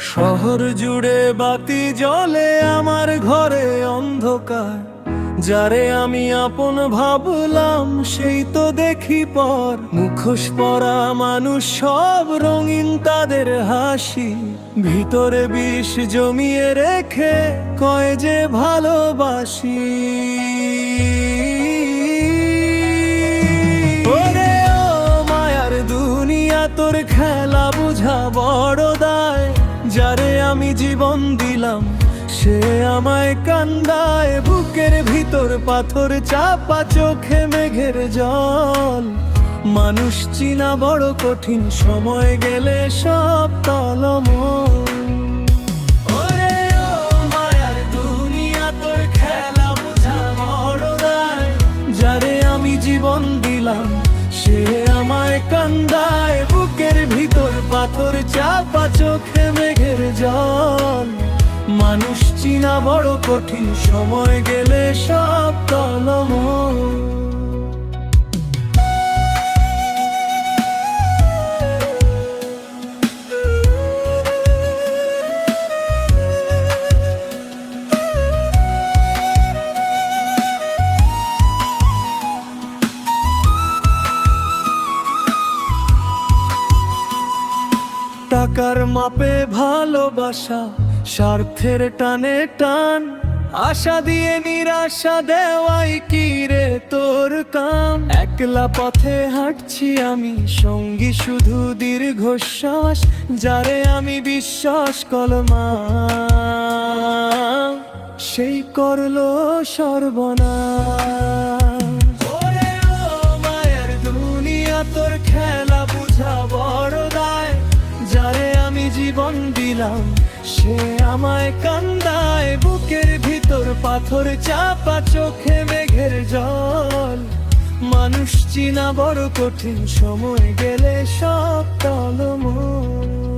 শহর জুড়ে বাতি জ্বলে, আমার ঘরে অন্ধকার। যারে আমি আপন ভাবলাম সেই তো দেখি পর। মুখোশ পরা মানুষ সব রঙিন তাদের হাসি, ভিতরে বিষ জমিয়ে রেখে কয় যে ভালোবাসি। ওরে ও মায়ার দুনিয়া, তোর খেলা বুঝা বড় দায়। যারে আমি জীবন দিলাম সে আমায় কান্দায়, বুকের ভিতর পাথর চাপা, চোখে মেঘের জল। মানুষ চিনা বড় কঠিন, সময় গেলে সব টলমল। ওরে ও মায়ার দুনিয়া, তোর খেলা বুঝা বড় দায়। যারে আমি জীবন দিলাম সে আমায় কান্দায়, বুকের ভিতর পাথর চাপা, চোখে মেঘের জল। মানুষ চিনা বড় কঠিন, সময় গেলে সব টলমল। টাকার মাপে ভালোবাসা, স্বার্থের টানে টান। আশা দিয়ে নিরাশা দেওয়াই কি রে তোর কাম? একলা পথে হাঁটছি আমি, সঙ্গী শুধু দীর্ঘশ্বাস। যারে আমি বিশ্বাস কলমা সেই করলো সর্বনাশ। ওরে ও মায়ের দুনিয়া, তোর খেলা বুঝা বড় দায়। যারে আমি জীবন দিলাম সে আমায় কান্দায়, বুকের ভিতর পাথর চাপা, চোখে মেঘের জল। মানুষ চিনা বড় কঠিন, সময় গেলে সব টলমল।